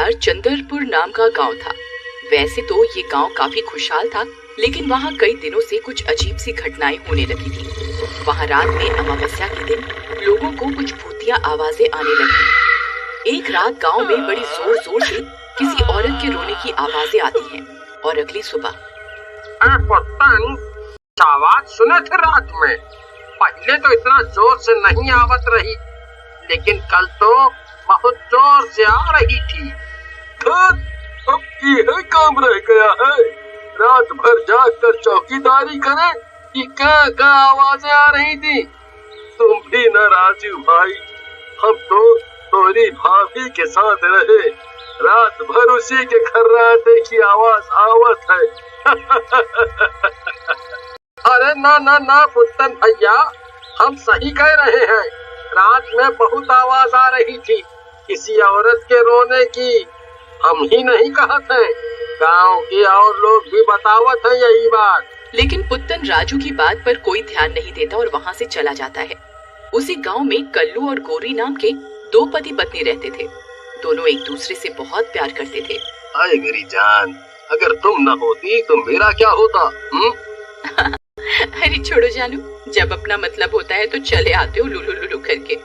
बार चंद्रपुर नाम का गांव था। वैसे तो ये गांव काफी खुशहाल था, लेकिन वहाँ कई दिनों से कुछ अजीब सी घटनाएं होने लगी थी। वहाँ रात में अमावस्या के दिन लोगों को कुछ भूतिया आवाजें आने लगी। एक रात गांव में बड़ी जोर जोर से किसी औरत के रोने की आवाजें आती हैं और अगली सुबह आवाज सुने थे रात में। पहले तो इतना जोर से नहीं आवत रही, लेकिन कल तो बहुत जोर से आ रही थी। अब ये काम रह गया है, रात भर जागकर चौकीदारी करे कि क्या आवाजें आ रही थी। तुम भी न राजू भाई, हम तो तोरी भाभी के साथ रहे, रात भर उसी के खर्राटे की आवाज आवत है। अरे ना पुत्तन भैया, हम सही कह रहे हैं। रात में बहुत आवाज आ रही थी किसी औरत के रोने की। हम ही नहीं कहत हैं, गांव के और लोग भी बतावत हैं यही बात। लेकिन पुत्तन राजू की बात पर कोई ध्यान नहीं देता और वहाँ से चला जाता है। उसी गांव में कल्लू और गोरी नाम के दो पति पत्नी रहते थे। दोनों एक दूसरे से बहुत प्यार करते थे। आए मेरी जान, अगर तुम न होती तो मेरा क्या होता? अरे छोड़ो जानू, जब अपना मतलब होता है तो चले आते हो लुलु लुलु करके।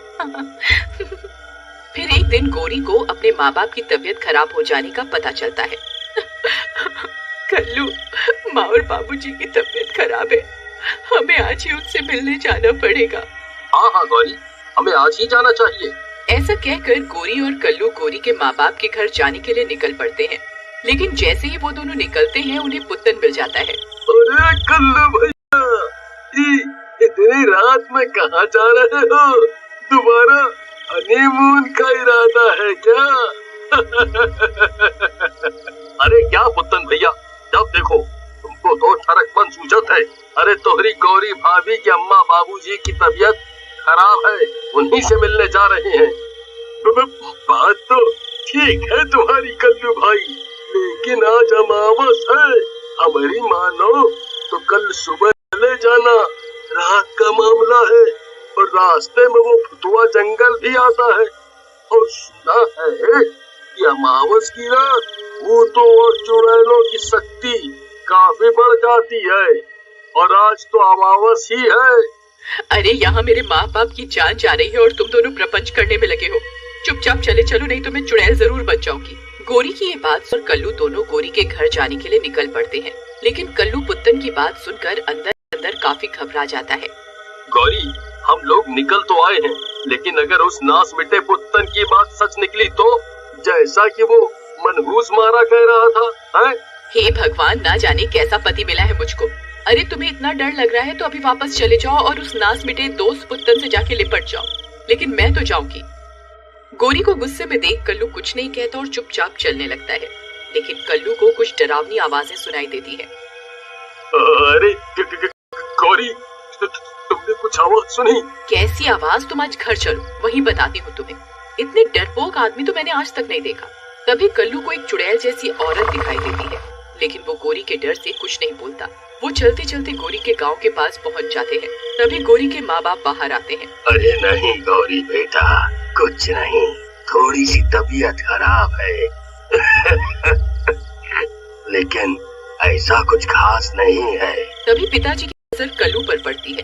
फिर एक दिन गोरी को अपने माँ बाप की तबीयत खराब हो जाने का पता चलता है। कल्लू, माँ और बाबूजी की तबीयत खराब है, हमें आज ही उनसे मिलने जाना पड़ेगा। हाँ गौरी, हमें आज ही जाना चाहिए। ऐसा कहकर गोरी और कल्लू गोरी के माँ बाप के घर जाने के लिए निकल पड़ते हैं। लेकिन जैसे ही वो दोनों निकलते हैं उन्हें पुत्तन मिल जाता है। अरे कल्लू भैया, इतनी रात में कहाँ जा रहे हो? दोबारा हनीमून का इरादा है क्या? अरे क्या पुत्तन भैया, जब देखो तुमको तो ठरकपन सूझत है। अरे तोहरी गौरी भाभी की अम्मा बाबूजी की तबीयत खराब है, उन्हीं से मिलने जा रहे हैं। बात तो ठीक है तुम्हारी कल्लू भाई, लेकिन आज अमावस है। हमारी मानो तो कल सुबह चले जाना, रात का मामला है और रास्ते में वो फुतुआ जंगल भी आता है। और सुना है कि अमावस की रात भूतों और चुड़ैलों की शक्ति काफी बढ़ जाती है, और आज तो अमावस ही है। अरे यहाँ मेरे माँ बाप की जान जा रही है और तुम दोनों प्रपंच करने में लगे हो। चुपचाप चले चलो, नहीं तो मैं चुड़ैल जरूर बच जाऊंगी। गोरी की ये बात सुन कल्लू दोनों गोरी के घर जाने के लिए निकल पड़ते हैं। लेकिन कल्लू पुत्तन की बात सुनकर अंदर अंदर काफी घबरा जाता है। गौरी, हम लोग निकल तो आए हैं, लेकिन अगर उस नास मिटे पुत्तन की बात सच निकली तो, जैसा कि वो मनहूस मारा कह रहा था, है? हे भगवान, ना जाने कैसा पति मिला है मुझको। अरे तुम्हें इतना डर लग रहा है तो अभी वापस चले जाओ और उस नास मिटे दोस्त पुत्तन से जाके लिपट जाओ, लेकिन मैं तो जाऊंगी। गोरी को गुस्से में देख कल्लू कुछ नहीं कहता और चुपचाप चलने लगता है। लेकिन कल्लू को कुछ डरावनी आवाजें सुनाई देती है। अरे गौरी, तुमने कुछ आवाज सुनी? कैसी आवाज? तुम आज घर चलो, वहीं बताती हूँ तुम्हें। इतने डरपोक आदमी तो मैंने आज तक नहीं देखा। तभी कल्लू को एक चुड़ैल जैसी औरत दिखाई देती है, लेकिन वो गोरी के डर से कुछ नहीं बोलता। वो चलते चलते गोरी के गांव के पास पहुंच जाते हैं। तभी गोरी के माँ बाप बाहर आते हैं। अरे नहीं गौरी बेटा, कुछ नहीं, थोड़ी सी तबीयत खराब है। लेकिन ऐसा कुछ खास नहीं है। तभी पिताजी की नजर कल्लू पर पड़ती है।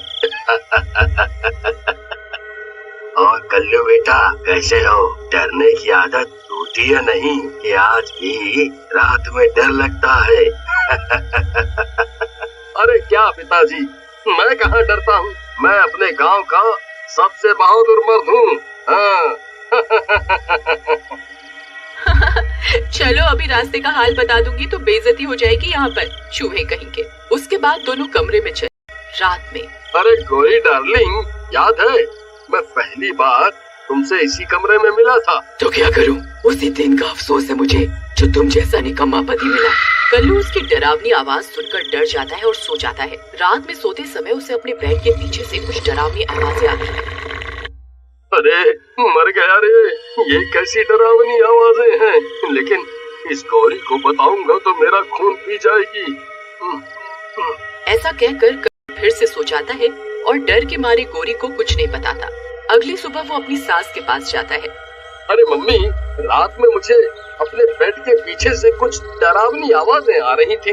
और कल्लू बेटा, कैसे हो? डरने की आदत टूटी है नहीं कि आज भी रात में डर लगता है? अरे क्या पिताजी, मैं कहाँ डरता हूँ, मैं अपने गांव का सबसे बहादुर मर्द हूँ। हाँ। चलो अभी रास्ते का हाल बता दूंगी तो बेइज्जती हो जाएगी यहाँ पर, चूहे कहीं के। उसके बाद दोनों कमरे में चले। रात में। अरे गोरी डार्लिंग, याद है मैं पहली बार तुमसे इसी कमरे में मिला था? तो क्या करूं? उसी दिन का अफसोस है मुझे जो तुम जैसा निकम्मा पति मिला। कल्लू उसकी डरावनी आवाज सुनकर डर जाता है और सो जाता है। रात में सोते समय उसे अपने बेड के पीछे से कुछ डरावनी आवाजें आती हैं। अरे मर गया रे, ये कैसी डरावनी आवाजें हैं? लेकिन इस गौरी को बताऊंगा तो मेरा खून पी जाएगी। ऐसा कहकर फिर से सो जाता है और डर के मारे गोरी को कुछ नहीं बताता। अगली सुबह वो अपनी सास के पास जाता है। अरे मम्मी, रात में मुझे अपने बेड के पीछे से कुछ डरावनी आवाजें आ रही थी।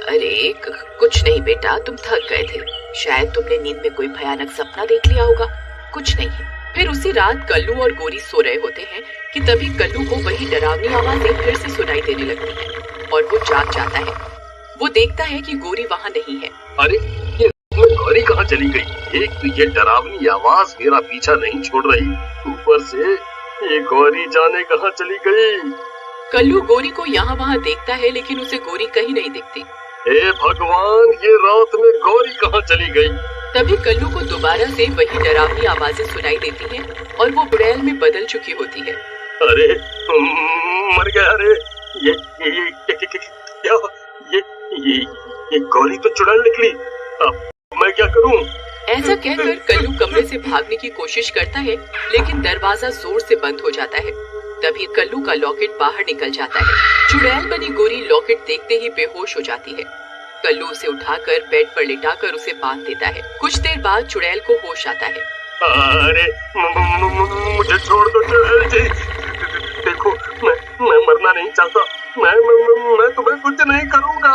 अरे कुछ नहीं बेटा, तुम थक गए थे, शायद तुमने नींद में कोई भयानक सपना देख लिया होगा, कुछ नहीं है। फिर उसी रात कल्लू और गोरी सो रहे होते हैं कि तभी कल्लू को वही डरावनी आवाजें फिर से सुनाई देने लगती हैं और वो जाग जाता है। वो देखता है कि गोरी वहाँ नहीं है। अरे ये गौरी कहाँ चली गई? एक तो ये डरावनी आवाज मेरा पीछा नहीं छोड़ रही, ऊपर से ये गौरी जाने कहाँ चली गई। कल्लू गोरी को यहाँ वहाँ देखता है लेकिन उसे गोरी कहीं नहीं दिखती। हे भगवान, ये रात में गौरी कहाँ चली गई? तभी कल्लू को दोबारा से वही डरावनी आवाजें सुनाई देती हैं और वो चुड़ैल में बदल चुकी होती है। अरे मर गया। अरे ये क्या? ये गौरी तो चुड़ैल निकली। अब मैं क्या करूं? ऐसा कहकर कल्लू कमरे से भागने की कोशिश करता है लेकिन दरवाजा जोर से बंद हो जाता है। तभी कल्लू का लॉकेट बाहर निकल जाता है। चुड़ैल बनी गोरी लॉकेट देखते ही बेहोश हो जाती है। कल्लू उसे उठाकर बेड पर लिटाकर उसे बांध देता है। कुछ देर बाद चुड़ैल को होश आता है। अरे मुझे छोड़ दो चुड़ैल जी। देखो मैं मरना नहीं चाहता। मैं तुम्हें कुछ नहीं करूँगा।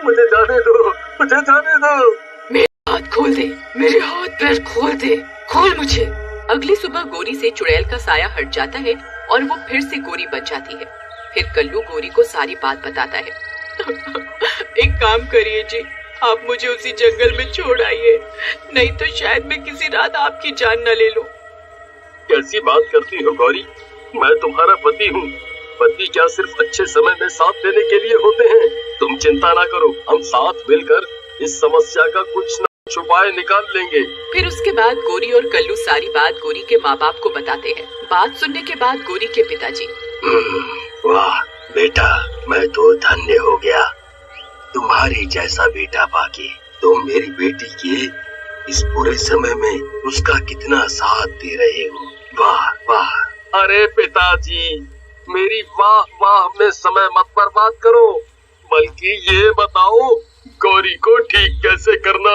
मुझे जाने दो, मुझे जाने दो। मेरे हाथ खोल दे, मेरे हाथ पैर खोल दे, खोल मुझे। अगली सुबह गोरी से चुड़ैल का साया हट जाता है और वो फिर से गोरी बन जाती है। फिर कल्लू गोरी को सारी बात बताता है। एक काम करिए जी, आप मुझे उसी जंगल में छोड़ आइए, नहीं तो शायद मैं किसी रात आपकी जान न ले लूं। कैसी बात करती हो गौरी? मैं तुम्हारा पति हूँ। पति क्या सिर्फ अच्छे समय में साथ देने के लिए होते हैं? तुम चिंता ना करो, हम साथ मिलकर इस समस्या का कुछ न कुछ उपाय निकाल लेंगे। फिर उसके बाद गोरी और कल्लू सारी बात गोरी के माँ बाप को बताते हैं। बात सुनने के बाद गोरी के पिताजी, वाह बेटा, मैं तो धन्य हो गया तुम्हारी जैसा बेटा पाके। तुम मेरी बेटी के इस बुरे समय में उसका कितना साथ दे रहे हो। वाह वाह। अरे पिताजी, मेरी वाह वाह में समय मत बर्बाद करो, बल्कि ये बताओ गौरी को ठीक कैसे करना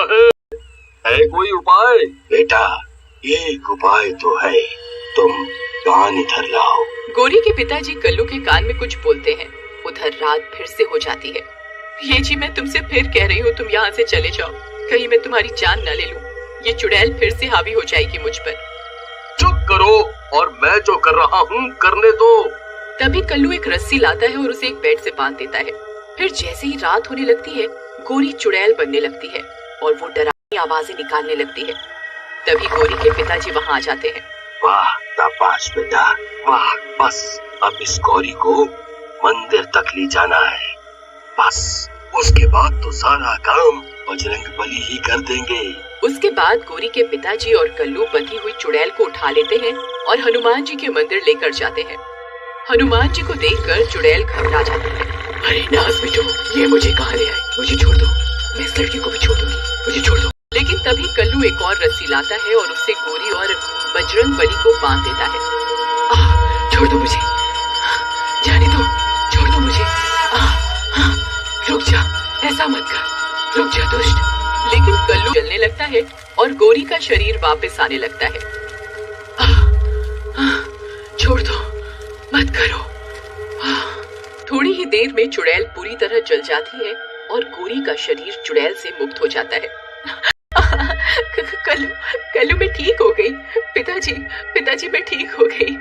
है कोई उपाय? बेटा एक उपाय तो है, तुम कान इधर लाओ। गोरी के पिताजी कल्लू के कान में कुछ बोलते हैं। उधर रात फिर से हो जाती है। ये जी, मैं तुमसे फिर कह रही हूँ, तुम यहाँ से चले जाओ, कहीं मैं तुम्हारी जान न ले लूं। ये चुड़ैल फिर से हावी हो जाएगी मुझ पर। चुप करो और मैं जो कर रहा हूँ करने दो। तभी कल्लू एक रस्सी लाता है और उसे एक बेड से बांध देता है। फिर जैसे ही रात होने लगती है, गोरी चुड़ैल बनने लगती है और वो डरावनी आवाजें निकालने लगती है। तभी गोरी के पिताजी वहाँ आ जाते हैं। वाह शाबाश बेटा, वाह। बस अब इस गौरी को मंदिर तक ले जाना है, बस उसके बाद तो सारा काम बजरंगबली ही कर देंगे। उसके बाद गोरी के पिताजी और कल्लू बंधी हुई चुड़ैल को उठा लेते हैं और हनुमान जी के मंदिर लेकर जाते हैं। हनुमान जी को देखकर चुड़ैल घबरा जाती है। अरे नास बेटो, ये मुझे कहाँ ले आए? मुझे छोड़ दो, मैं इस लड़की को भी छोड़ दूंगी, मुझे छोड़ दो। लेकिन तभी कल्लू एक और रस्सी लाता है और उससे गोरी और बजरंगबली को बांध देता है। छोड़ दो मुझे, जाने दो, छोड़ दो मुझे। रुक जा, ऐसा मत कर, रुक जा दुष्ट। लेकिन कल्लू जलने लगता है और गोरी का शरीर वापस आने लगता है। छोड़ दो, मत करो। थोड़ी ही देर में चुड़ैल पूरी तरह जल जाती है और गोरी का शरीर चुड़ैल से मुक्त हो जाता है। कल्लू मैं ठीक हो गई। पिताजी मैं ठीक हो गई।